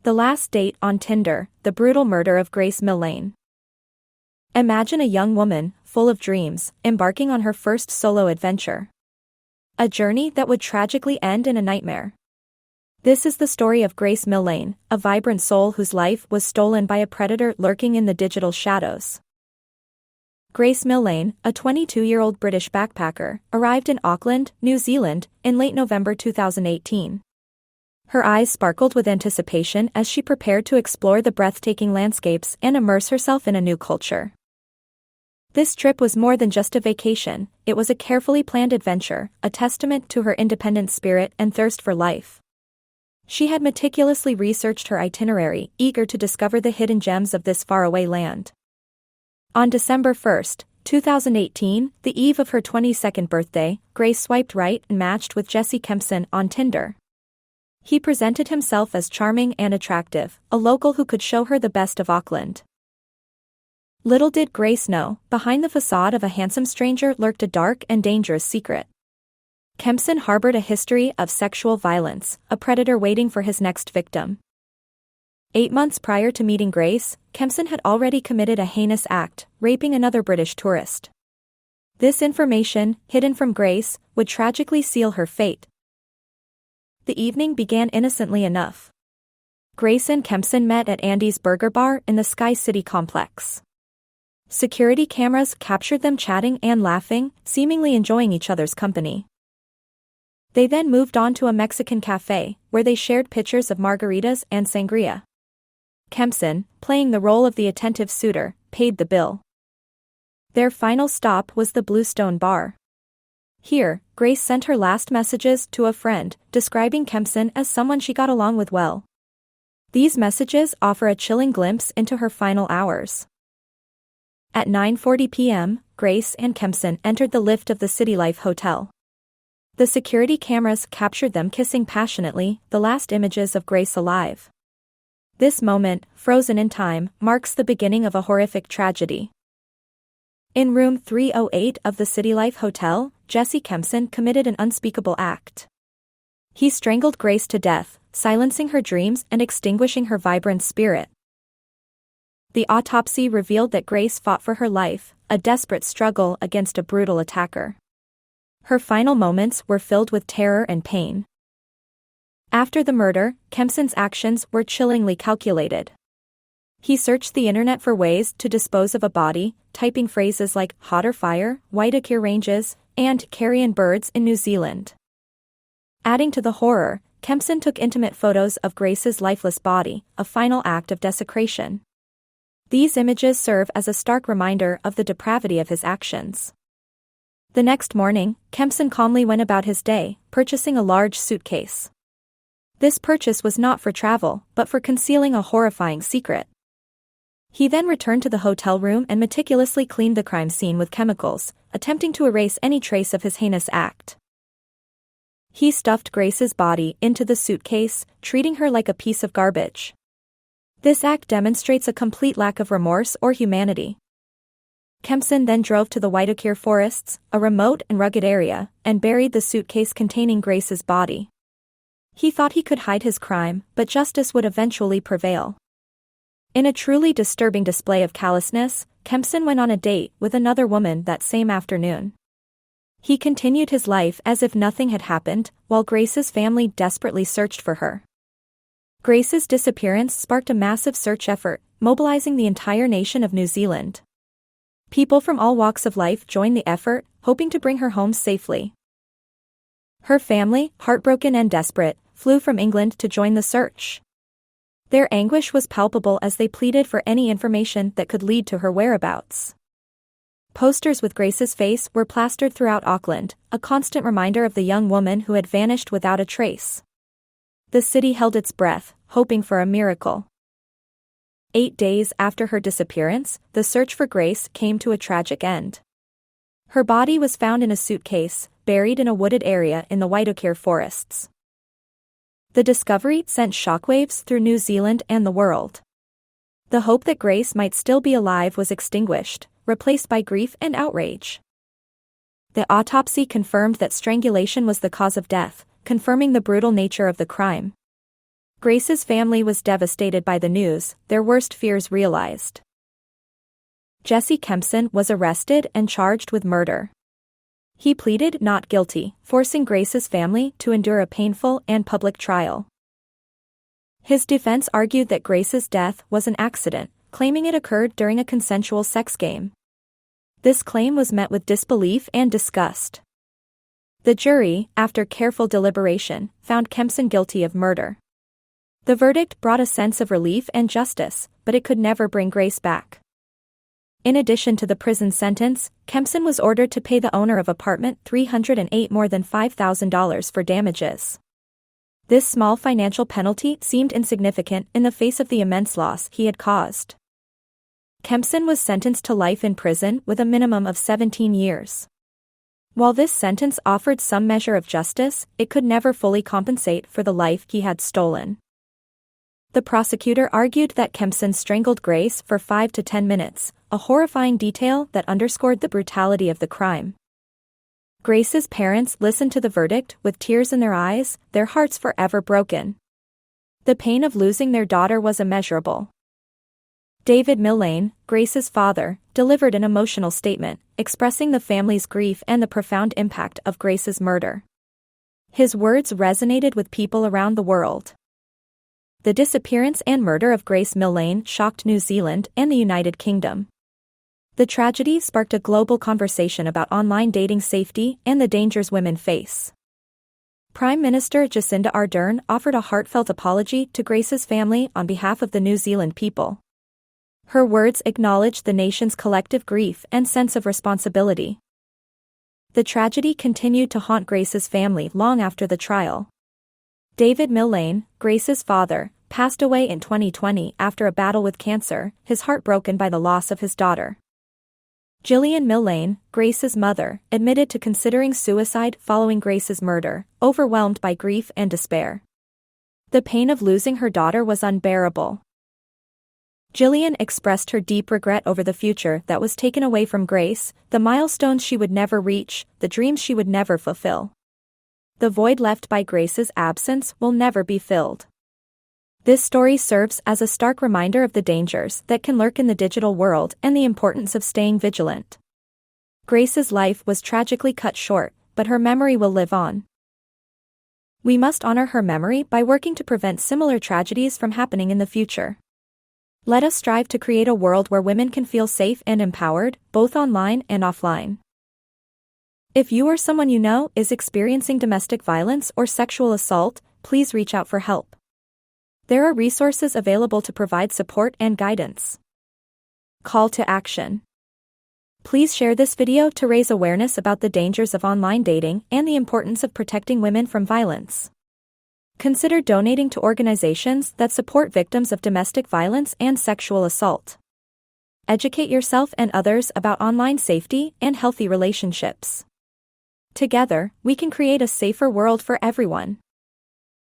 The last date on Tinder, the brutal murder of Grace Millane. Imagine a young woman, full of dreams, embarking on her first solo adventure. A journey that would tragically end in a nightmare. This is the story of Grace Millane, a vibrant soul whose life was stolen by a predator lurking in the digital shadows. Grace Millane, a 22-year-old British backpacker, arrived in Auckland, New Zealand, in late November 2018. Her eyes sparkled with anticipation as she prepared to explore the breathtaking landscapes and immerse herself in a new culture. This trip was more than just a vacation, it was a carefully planned adventure, a testament to her independent spirit and thirst for life. She had meticulously researched her itinerary, eager to discover the hidden gems of this faraway land. On December 1, 2018, the eve of her 22nd birthday, Grace swiped right and matched with Jesse Kempson on Tinder. He presented himself as charming and attractive, a local who could show her the best of Auckland. Little did Grace know, behind the facade of a handsome stranger lurked a dark and dangerous secret. Kempson harbored a history of sexual violence, a predator waiting for his next victim. 8 months prior to meeting Grace, Kempson had already committed a heinous act, raping another British tourist. This information, hidden from Grace, would tragically seal her fate. The evening began innocently enough. Grace and Kempson met at Andy's Burger Bar in the Sky City complex. Security cameras captured them chatting and laughing, seemingly enjoying each other's company. They then moved on to a Mexican cafe, where they shared pictures of margaritas and sangria. Kempson, playing the role of the attentive suitor, paid the bill. Their final stop was the Bluestone Bar. Here, Grace sent her last messages to a friend, describing Kempson as someone she got along with well. These messages offer a chilling glimpse into her final hours. At 9:40 p.m., Grace and Kempson entered the lift of the City Life Hotel. The security cameras captured them kissing passionately, the last images of Grace alive. This moment, frozen in time, marks the beginning of a horrific tragedy. In room 308 of the City Life Hotel, Jesse Kempson committed an unspeakable act. He strangled Grace to death, silencing her dreams and extinguishing her vibrant spirit. The autopsy revealed that Grace fought for her life, a desperate struggle against a brutal attacker. Her final moments were filled with terror and pain. After the murder, Kempson's actions were chillingly calculated. He searched the internet for ways to dispose of a body, typing phrases like hotter fire, Waitakere Ranges, and carrion birds in New Zealand. Adding to the horror, Kempson took intimate photos of Grace's lifeless body, a final act of desecration. These images serve as a stark reminder of the depravity of his actions. The next morning, Kempson calmly went about his day, purchasing a large suitcase. This purchase was not for travel, but for concealing a horrifying secret. He then returned to the hotel room and meticulously cleaned the crime scene with chemicals, attempting to erase any trace of his heinous act. He stuffed Grace's body into the suitcase, treating her like a piece of garbage. This act demonstrates a complete lack of remorse or humanity. Kempson then drove to the Waitakere forests, a remote and rugged area, and buried the suitcase containing Grace's body. He thought he could hide his crime, but justice would eventually prevail. In a truly disturbing display of callousness, Kempson went on a date with another woman that same afternoon. He continued his life as if nothing had happened, while Grace's family desperately searched for her. Grace's disappearance sparked a massive search effort, mobilizing the entire nation of New Zealand. People from all walks of life joined the effort, hoping to bring her home safely. Her family, heartbroken and desperate, flew from England to join the search. Their anguish was palpable as they pleaded for any information that could lead to her whereabouts. Posters with Grace's face were plastered throughout Auckland, a constant reminder of the young woman who had vanished without a trace. The city held its breath, hoping for a miracle. 8 days after her disappearance, the search for Grace came to a tragic end. Her body was found in a suitcase, buried in a wooded area in the Waitakere forests. The discovery sent shockwaves through New Zealand and the world. The hope that Grace might still be alive was extinguished, replaced by grief and outrage. The autopsy confirmed that strangulation was the cause of death, confirming the brutal nature of the crime. Grace's family was devastated by the news, their worst fears realized. Jesse Kempson was arrested and charged with murder. He pleaded not guilty, forcing Grace's family to endure a painful and public trial. His defense argued that Grace's death was an accident, claiming it occurred during a consensual sex game. This claim was met with disbelief and disgust. The jury, after careful deliberation, found Kempson guilty of murder. The verdict brought a sense of relief and justice, but it could never bring Grace back. In addition to the prison sentence, Kempson was ordered to pay the owner of apartment 308 more than $5,000 for damages. This small financial penalty seemed insignificant in the face of the immense loss he had caused. Kempson was sentenced to life in prison with a minimum of 17 years. While this sentence offered some measure of justice, it could never fully compensate for the life he had stolen. The prosecutor argued that Kempson strangled Grace for 5 to 10 minutes, a horrifying detail that underscored the brutality of the crime. Grace's parents listened to the verdict with tears in their eyes, their hearts forever broken. The pain of losing their daughter was immeasurable. David Millane, Grace's father, delivered an emotional statement, expressing the family's grief and the profound impact of Grace's murder. His words resonated with people around the world. The disappearance and murder of Grace Millane shocked New Zealand and the United Kingdom. The tragedy sparked a global conversation about online dating safety and the dangers women face. Prime Minister Jacinda Ardern offered a heartfelt apology to Grace's family on behalf of the New Zealand people. Her words acknowledged the nation's collective grief and sense of responsibility. The tragedy continued to haunt Grace's family long after the trial. David Millane, Grace's father, passed away in 2020 after a battle with cancer, his heart broken by the loss of his daughter. Gillian Millane, Grace's mother, admitted to considering suicide following Grace's murder, overwhelmed by grief and despair. The pain of losing her daughter was unbearable. Gillian expressed her deep regret over the future that was taken away from Grace, the milestones she would never reach, the dreams she would never fulfill. The void left by Grace's absence will never be filled. This story serves as a stark reminder of the dangers that can lurk in the digital world and the importance of staying vigilant. Grace's life was tragically cut short, but her memory will live on. We must honor her memory by working to prevent similar tragedies from happening in the future. Let us strive to create a world where women can feel safe and empowered, both online and offline. If you or someone you know is experiencing domestic violence or sexual assault, please reach out for help. There are resources available to provide support and guidance. Call to action. Please share this video to raise awareness about the dangers of online dating and the importance of protecting women from violence. Consider donating to organizations that support victims of domestic violence and sexual assault. Educate yourself and others about online safety and healthy relationships. Together, we can create a safer world for everyone.